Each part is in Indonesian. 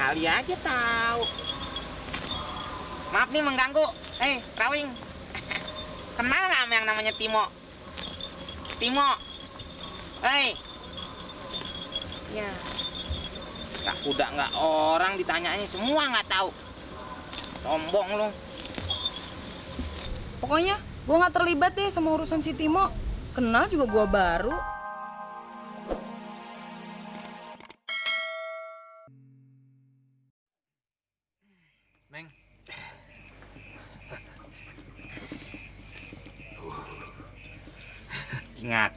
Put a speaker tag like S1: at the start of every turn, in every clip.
S1: kali aja tahu. Maaf nih mengganggu. Rawing. Kenal nggak sama yang namanya Timo? Timo. Ya. Nggak kuda nggak orang ditanyanya semua nggak tahu. Sombong lu.
S2: Pokoknya gue nggak terlibat deh sama urusan si Timo. Kenal juga gue baru.
S3: Meng.
S1: Ingat.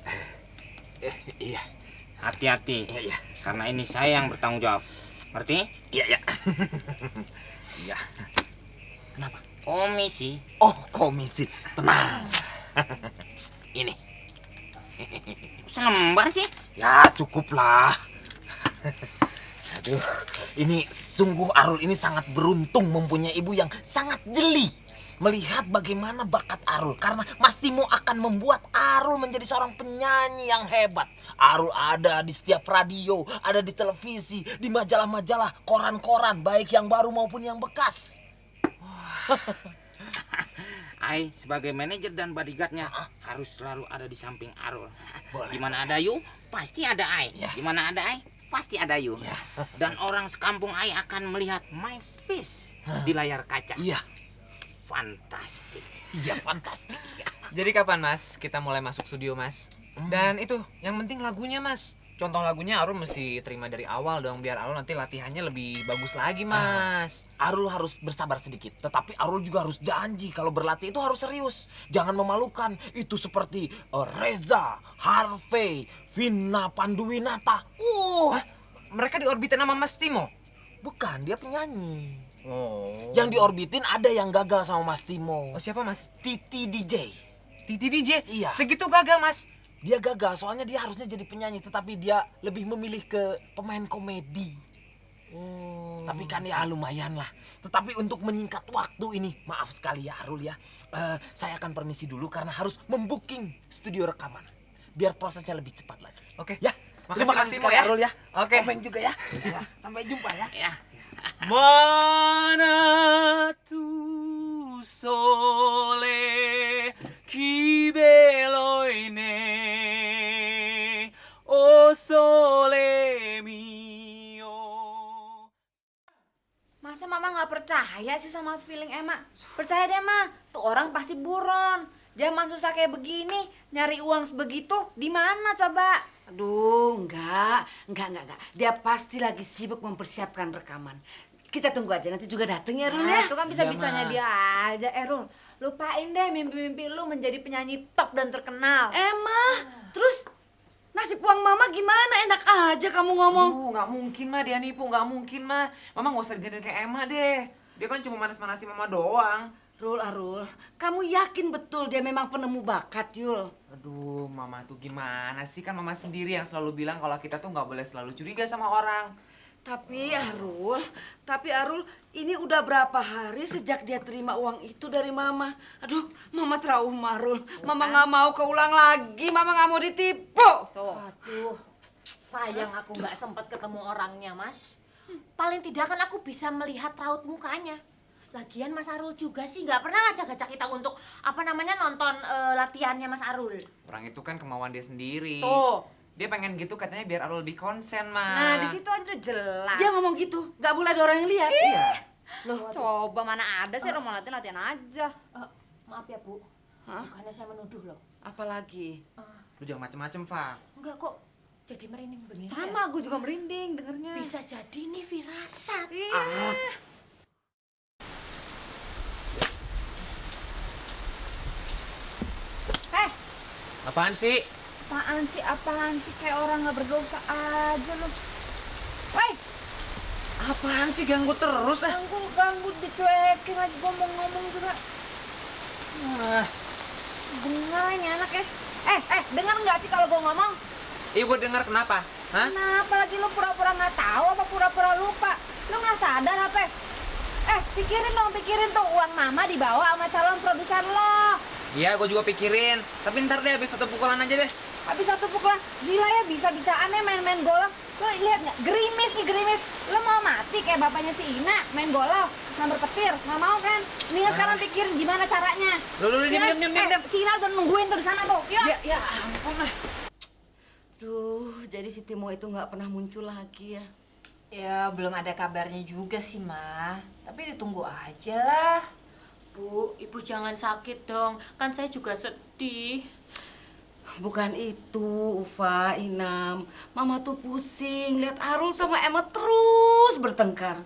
S3: Iya.
S1: Hati-hati.
S3: Iya.
S1: Karena ini saya yang bertanggung jawab. Ngerti?
S3: Iya. Iya. Kenapa?
S1: Komisi.
S3: Oh, komisi. Tenang. Ini.
S1: Selembar sih.
S3: Ya, cukuplah. Aduh, ini sungguh Arul ini sangat beruntung mempunyai ibu yang sangat jeli melihat bagaimana bakat Arul, karena Mas Timo akan membuat Arul menjadi seorang penyanyi yang hebat. Arul ada di setiap radio, ada di televisi, di majalah-majalah, koran-koran, baik yang baru maupun yang bekas.
S1: Ai sebagai manajer dan bodyguardnya harus selalu ada di samping Arul.
S3: Boleh.
S1: Di mana ada Yu, pasti ada Ai.
S3: Ya.
S1: Di mana ada Ai, pasti ada Yu.
S3: Ya.
S1: Dan orang sekampung Ai akan melihat my face di layar kaca.
S3: Iya.
S1: Fantastik.
S3: Iya, fantastik.
S4: Jadi kapan Mas kita mulai masuk studio Mas? Dan itu yang penting lagunya Mas. Contoh lagunya Arul mesti terima dari awal dong, biar Arul nanti latihannya lebih bagus lagi Mas.
S3: Arul harus bersabar sedikit, tetapi Arul juga harus janji kalau berlatih itu harus serius. Jangan memalukan. Itu seperti Reza, Harvey, Vina Panduwinata.
S4: Mereka diorbitin sama Mas Timo.
S3: Bukan, dia penyanyi.
S4: Oh.
S3: Yang diorbitin ada yang gagal sama Mas Timo.
S4: Oh, siapa Mas?
S3: Titi DJ.
S4: Titi DJ?
S3: Iya.
S4: Segitu gagal Mas?
S3: Dia gagal, soalnya dia harusnya jadi penyanyi, tetapi dia lebih memilih ke pemain komedi. Tapi kan ya lumayan lah. Tetapi untuk menyingkat waktu ini, maaf sekali ya Arul ya, saya akan permisi dulu karena harus membooking studio rekaman, biar prosesnya lebih cepat lagi.
S4: Oke.
S3: Ya,
S4: Makasih,
S3: terima
S4: Mas
S3: kasih
S4: Timo
S3: sekali
S4: ya.
S3: Arul ya.
S4: Oke.
S3: Komen juga ya. Ya, sampai jumpa ya.
S1: Ya.
S4: Mana tu sole kibeloine o sole mio.
S5: Masa mama nggak percaya sih sama feeling Emma? Percaya deh Ma, tuh orang pasti buron. Zaman susah kayak begini, nyari uang sebegitu di mana coba?
S6: Aduh, enggak. Dia pasti lagi sibuk mempersiapkan rekaman. Kita tunggu aja, nanti juga dateng ya, Rul ya.
S5: Itu kan bisa-bisanya dia aja, Rul. Lupain deh mimpi-mimpi lu menjadi penyanyi top dan terkenal.
S6: Emma, terus nasib uang mama gimana? Enak aja kamu ngomong.
S4: Nggak mungkin mah dia nipu, nggak mungkin mah. Mama nggak usah digedein kayak Emma deh. Dia kan cuma manas-manasin mama doang.
S6: Arul, kamu yakin betul dia memang penemu bakat, Yul?
S4: Aduh, mama tuh gimana sih? Kan mama sendiri yang selalu bilang kalau kita tuh nggak boleh selalu curiga sama orang.
S6: Tapi Arul, ini udah berapa hari sejak dia terima uang itu dari mama? Aduh, mama trauma, Arul. Mama nggak mau keulang lagi, mama nggak mau ditipu.
S7: Tuh. Aduh, sayang aku nggak sempat ketemu orangnya, Mas. Paling tidak kan aku bisa melihat raut mukanya. Lagian Mas Arul juga sih nggak pernah ngajak-ngajak kita untuk nonton latihannya Mas Arul.
S4: Orang itu kan kemauan dia sendiri.
S5: Tuh.
S4: Dia pengen gitu katanya biar Arul lebih konsen, mah.
S5: Nah, di situ aja udah jelas.
S6: Dia ngomong gitu, nggak boleh ada orang yang lihat.
S4: Iya.
S5: Loh, coba mana ada sih orang mau latihan aja.
S7: Maaf ya Bu, bukannya saya menuduh loh.
S6: Apalagi?
S4: Lu jangan macem-macem, Pak.
S7: Enggak kok, jadi merinding begini.
S5: Sama, gue juga merinding dengernya.
S7: Bisa jadi nih firasat.
S4: Apaan sih?
S5: Apaan sih kayak orang nggak berdosa aja lu. Woi,
S4: Apaan sih ganggu terus ah?
S5: ganggu dicuekin lagi gue mau ngomong juga.
S4: Wah,
S5: Dengar ini anak ya. Dengar nggak sih kalau gue ngomong?
S4: iya gue dengar kenapa? Hah?
S5: Kenapa lagi lu pura-pura nggak tahu apa pura-pura lupa? Lu nggak sadar apa? Pikirin tuh uang mama dibawa sama calon produser lo.
S4: Iya, gue juga pikirin. Tapi ntar deh, habis 1 pukulan aja deh.
S5: Habis 1 pukulan, gila ya bisa-bisaannya main-main golf. Lo lihat nggak? Gerimis nih gerimis. Lo mau mati kayak bapaknya si Ina main golf sambar petir. Nggak mau kan? Mendingan sekarang pikirin gimana caranya.
S4: Lu
S5: Ya,
S4: diam.
S5: si Ina udah nungguin tuh di sana tuh. Yuk.
S4: Ya ampun lah.
S6: Duh, jadi si Timo itu nggak pernah muncul lagi ya.
S8: Ya, belum ada kabarnya juga sih, Ma. Tapi ditunggu aja lah.
S7: Bu, ibu jangan sakit dong. Kan saya juga sedih.
S6: Bukan itu, Ufa, Inam. Mama tuh pusing lihat Arul sama Emma terus bertengkar.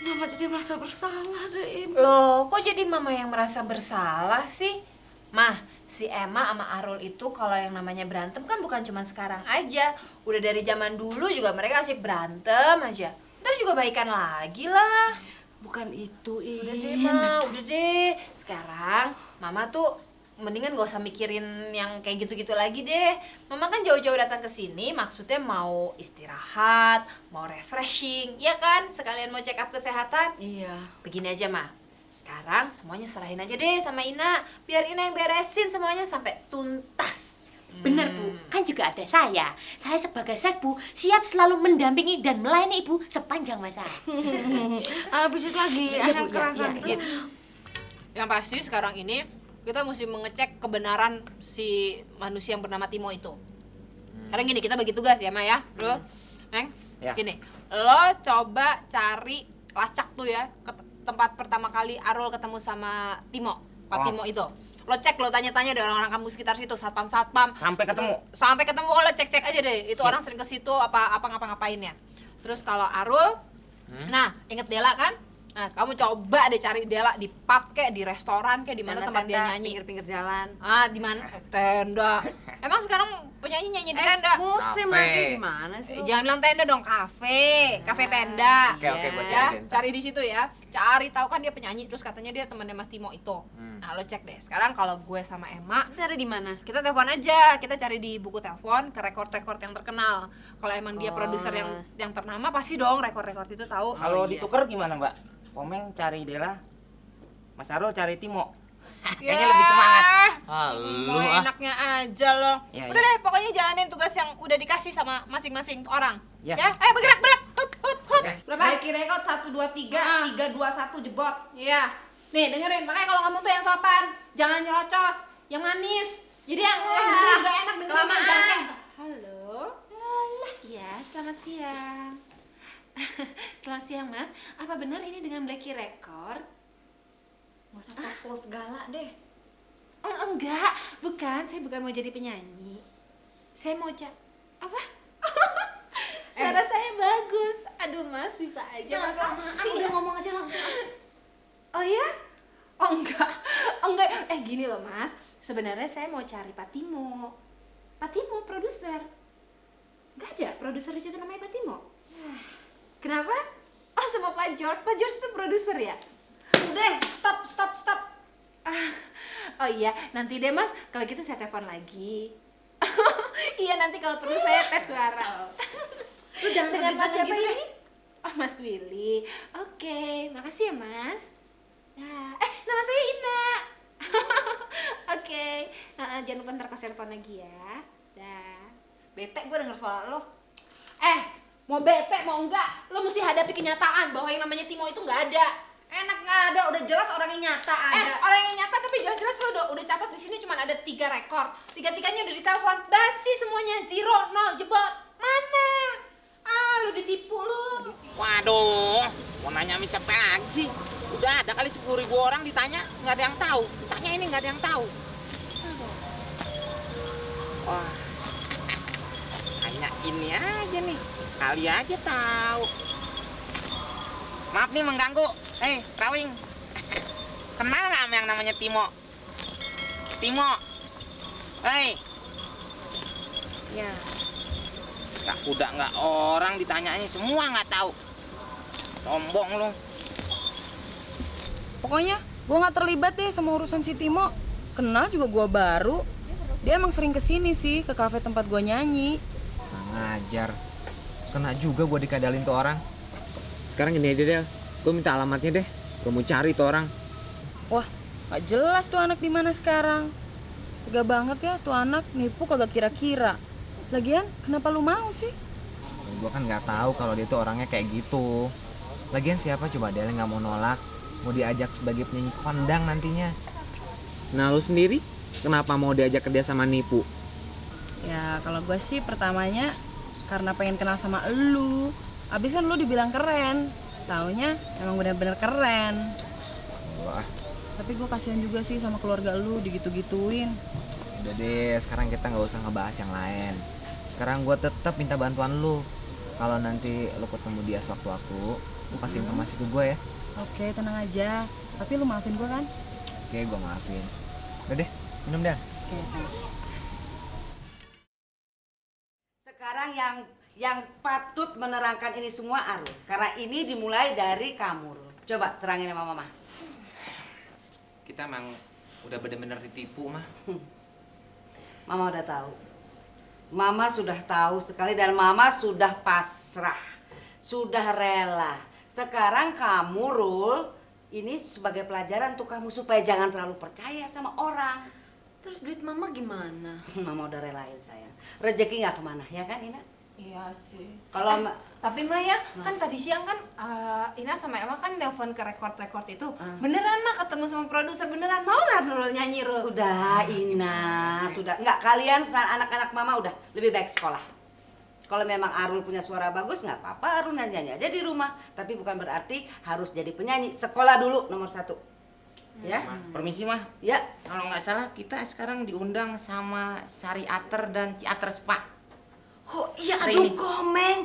S6: Mama jadi merasa bersalah deh, Im.
S8: Loh, kok jadi Mama yang merasa bersalah sih? Mah, si Emma sama Arul itu kalau yang namanya berantem kan bukan cuma sekarang aja. Udah dari zaman dulu juga mereka asik berantem aja. Ntar juga baikan lagi lah.
S6: Bukan itu, Im.
S8: Udah deh, Ma, udah deh. Sekarang Mama tuh mendingan gak usah mikirin yang kayak gitu-gitu lagi deh. Mama kan jauh-jauh datang ke sini maksudnya mau istirahat, mau refreshing, ya kan? Sekalian mau check up kesehatan.
S6: Iya.
S8: Begini aja, Ma. Sekarang semuanya serahin aja deh sama Ina. Biar Ina yang beresin semuanya sampai tuntas.
S7: Bener, Bu. Kan juga ada saya. Saya sebagai sekbu siap selalu mendampingi dan melayani Ibu sepanjang masa.
S6: Habis lagi, yang kerasan dikit.
S8: Yang pasti sekarang ini kita mesti mengecek kebenaran si manusia yang bernama Timo itu. Sekarang gini, kita bagi tugas ya, Ma ya. Lo, Neng,
S1: Ya.
S8: gini. Lo coba cari lacak tuh ya ke tempat pertama kali Arul ketemu sama Timo, Pak Timo itu. Lo cek, lo tanya-tanya deh orang-orang kampung sekitar situ, satpam-satpam.
S1: Sampai ketemu.
S8: Sampai ketemu, lo cek-cek aja deh. Itu orang sering ke situ apa ngapa-ngapainnya. Terus kalau Arul, nah, inget Dela kan? Nah, kamu coba deh cari Dela di pub kek, di restoran kek, di mana tempat dia nyanyi.
S5: Pinggir-pinggir jalan.
S8: Ah, di mana? Tenda. Emang sekarang penyanyi nyanyi di tenda?
S5: Musim
S4: Kafe.
S5: lagi di mana sih?
S8: Jangan bilang tenda dong, kafe tenda.
S4: Oke, gua
S8: Ya,
S4: cariin.
S8: cari di situ ya. Cari tahu kan dia penyanyi, terus katanya dia temannya Mas Timo itu. Nah, lo cek deh. Sekarang kalau gue sama Emma,
S5: Cari di mana?
S8: kita telepon aja, kita cari di buku telepon ke rekor-rekor yang terkenal. Kalau emang dia produser yang ternama, pasti dong rekor-rekor itu tahu.
S1: Kalau ditukar gimana, Mbak? Komeng cari Dela, Mas Arul cari Timo. Kayaknya lebih semangat.
S8: Mau enaknya aja loh.
S1: Ya,
S8: Udah deh, pokoknya jalanin tugas yang udah dikasih sama masing-masing orang.
S1: Ya.
S8: Ayo bergerak. Hut. Berapa?
S5: Baiki rekod 1 2 3 3 2 1 jebot.
S8: Iya. Nih, dengerin. Makanya kalau ngomong tuh yang sopan, jangan nyerocos, yang manis. Jadi yang dengerin juga enak dengerin.
S5: kelamaan.
S8: Jangan kayak, halo. Ya, selamat siang. Selamat siang, Mas. Apa benar ini dengan Blacky Record?
S5: Nggak usah pos-pos segala deh.
S8: Oh, enggak, bukan. Saya bukan mau jadi penyanyi. Saya mau apa? Suara saya bagus. Aduh, Mas, bisa aja. Makasih.
S5: Udah ngomong aja langsung.
S8: Oh ya? Oh enggak. Oh enggak. Gini loh, Mas. Sebenarnya saya mau cari Pak Timo. Pak Timo produser. Enggak ada produser di situ namanya Pak Timo. Kenapa? Oh, sama Pak George. Pak George itu produser ya?
S5: Udah, stop.
S8: Oh iya, nanti deh Mas, kalau gitu saya telepon lagi. Iya, nanti kalau perlu saya tes suara.
S5: Lu jangan
S8: Dengan Mas siapa
S5: gitu
S8: ini? Oh, Mas Willy. Oke, makasih ya Mas. Nah, nama saya Ina. Oke, jangan lupa ntar kasih telepon lagi ya. Dah. Bete gue denger suara lo. Mau bete mau enggak, lo mesti hadapi kenyataan bahwa yang namanya Timo itu nggak ada.
S5: Enak nggak ada, udah jelas orangnya nyata ada.
S8: Orang yang nyata tapi jelas-jelas lo udah catat di sini cuma ada 3 rekor. 3-tiganya udah ditelepon, basi semuanya, 0, 0, jebot. Mana? Lo ditipu lo.
S1: Waduh, mau nanya sama siapa lagi sih? Udah ada kali 10.000 orang ditanya, nggak ada yang tahu. Tanya ini nggak ada yang tahu. Wah, hanya ini aja nih, kali aja tahu. Maaf nih mengganggu. Rawing, kenal nggak sama yang namanya Timo? Timo, ya, nggak kuda nggak orang ditanyain semua nggak tahu. Sombong lo.
S2: Pokoknya gue nggak terlibat deh sama urusan si Timo. Kenal juga gue baru. Dia emang sering kesini sih ke kafe tempat gue nyanyi.
S4: Ngajar. Kena juga gue dikadalin tuh orang. Sekarang gini aja deh, gue minta alamatnya deh. Gue mau cari tuh orang.
S2: Wah, Gak jelas tuh anak di mana sekarang. Tega banget ya tuh anak nipu kagak kira-kira. Lagian kenapa lu mau sih?
S4: Gue kan nggak tahu kalau dia tuh orangnya kayak gitu. Lagian siapa coba dia yang nggak mau nolak, mau diajak sebagai penyanyi kondang nantinya. Nah lu sendiri kenapa mau diajak kerja sama nipu?
S2: Ya kalau gue sih pertamanya karena pengen kenal sama elu. Abis kan lu dibilang keren. Taunya emang bener-bener keren.
S4: Wah,
S2: Tapi gue kasihan juga sih sama keluarga lu digitu-gituin.
S4: udah deh, sekarang kita nggak usah ngebahas yang lain. Sekarang gue tetap minta bantuan lu. Kalau nanti lu ketemu dia sewaktu-waktu, lu kasih informasi ke gue ya.
S2: Oke, tenang aja. Tapi lu maafin gue kan?
S4: Oke, gue maafin. Udah deh, minum dah.
S2: Oke, thanks.
S6: Sekarang yang patut menerangkan ini semua Arul. Karena ini dimulai dari kamu, Rul. Coba terangin sama Mama.
S1: Kita emang udah bener-bener ditipu, Mah.
S6: Mama udah tahu. Mama sudah tahu sekali dan Mama sudah pasrah. Sudah rela. Sekarang kamu, Rul, ini sebagai pelajaran untuk kamu supaya jangan terlalu percaya sama orang.
S8: Terus duit mama gimana?
S6: Mama udah relain sayang. Rezeki nggak kemana, ya kan Ina?
S8: Iya sih.
S6: Kalau
S8: Tapi Maya, kan tadi siang kan Ina sama Emma kan nelpon ke rekord itu. Beneran mah ketemu sama produser beneran. Mau nggak Rul nyanyi Rul?
S6: udah Ina, sudah. Nggak, kalian anak-anak Mama udah lebih baik sekolah. Kalau memang Arul punya suara bagus nggak apa-apa, Arul nyanyi aja di rumah. Tapi bukan berarti harus jadi penyanyi. Sekolah dulu nomor 1. Ya?
S1: Mah, permisi, Mah.
S6: Ya.
S1: Kalau nggak salah kita sekarang diundang sama Sari Ater dan Ciater Spa.
S6: Oh iya,
S1: Hari
S6: aduh
S1: ini.
S6: Komeng.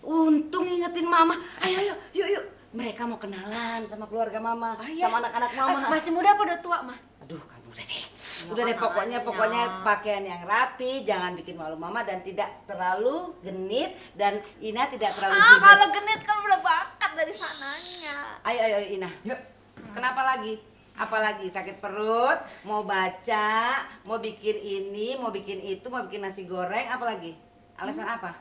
S6: Untung ingetin Mama. Ayo, yuk. Mereka mau kenalan sama keluarga Mama, sama anak-anak Mama.
S8: Masih muda apa udah tua mah?
S6: Aduh, kamu udah deh. Udah deh, pokoknya pakaian yang rapi, jangan bikin malu Mama dan tidak terlalu genit dan Ina tidak terlalu judes.
S8: Kalau genit kan udah bakat dari sananya.
S6: Ayo Ina. Yuk. Kenapa lagi? Apalagi sakit perut, mau baca, mau bikin ini, mau bikin itu, mau bikin nasi goreng, apalagi? Alasan apa?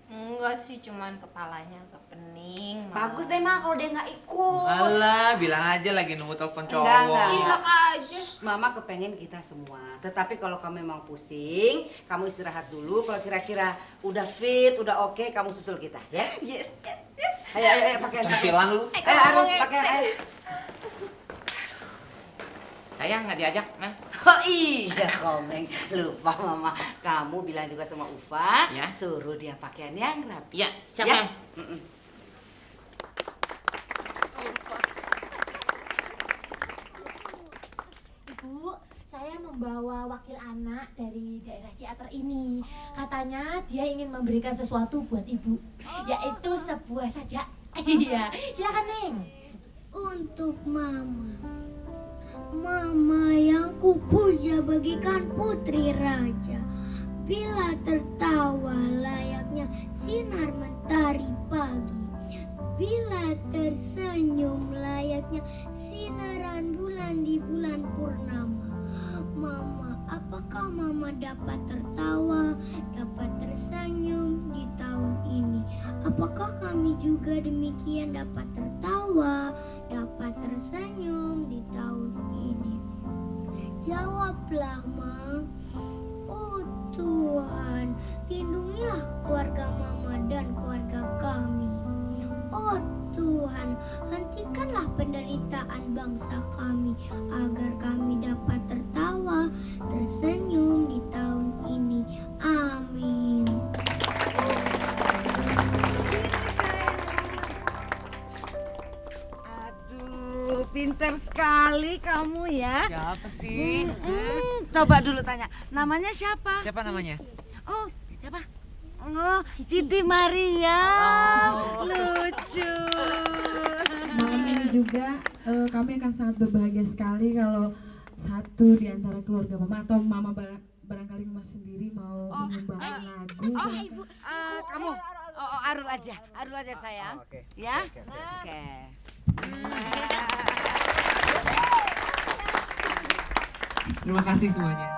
S8: Enggak sih, cuman kepalanya agak pening.
S5: Bagus deh mah kalau dia nggak ikut.
S4: Alah, bilang aja lagi nunggu telepon cowok.
S6: Enggak.
S8: Enak aja.
S6: Mama kepengen kita semua. Tetapi kalau kamu memang pusing, kamu istirahat dulu. Kalau kira-kira udah fit, udah oke, kamu susul kita, ya?
S8: Yes.
S6: Ayo, pakaian.
S4: Centilan lu.
S6: Ayo, pakaian.
S1: Saya nggak diajak, Mah.
S6: Oh iya, Komeng. Lupa Mama. Kamu bilang juga sama Ufa,
S1: Ya.
S6: suruh dia pakaian yang rapi.
S1: Iya, siapa?
S6: Ya?
S7: Ibu, saya membawa wakil anak dari daerah Ciater ini. Katanya dia ingin memberikan sesuatu buat ibu, yaitu sebuah sajak. Iya, silakan Neng.
S9: Untuk Mama. Mama yang kupuja bagikan putri raja. Bila tertawa layaknya sinar mentari pagi. Bila tersenyum layaknya sinaran bulan di bulan purnama. Mama, apakah Mama dapat tertawa, dapat tersenyum di tahun ini? Apakah kami juga demikian dapat tertawa, dapat tersenyum di tahun ini? Jawablah, Ma. Oh Tuhan, lindungilah keluarga Mama dan keluarga kami. Oh Tuhan, hentikanlah penderitaan bangsa kami agar kami dapat tertawa, tersenyum di tahun ini. Amin.
S6: Aduh, pinter sekali kamu ya.
S4: Siapa sih?
S6: Coba dulu tanya, namanya siapa?
S4: Siapa namanya?
S6: Oh, siapa? Oh, Siti Maria. Lucu.
S10: Malam ini juga kami akan sangat berbahagia sekali kalau satu di antara keluarga Mama atau Mama barangkali Mama sendiri mau menyumbangkan lagu.
S6: Kamu, Arul aja sayang.
S4: Oke.
S6: Ya? Oke.
S4: Terima kasih semuanya.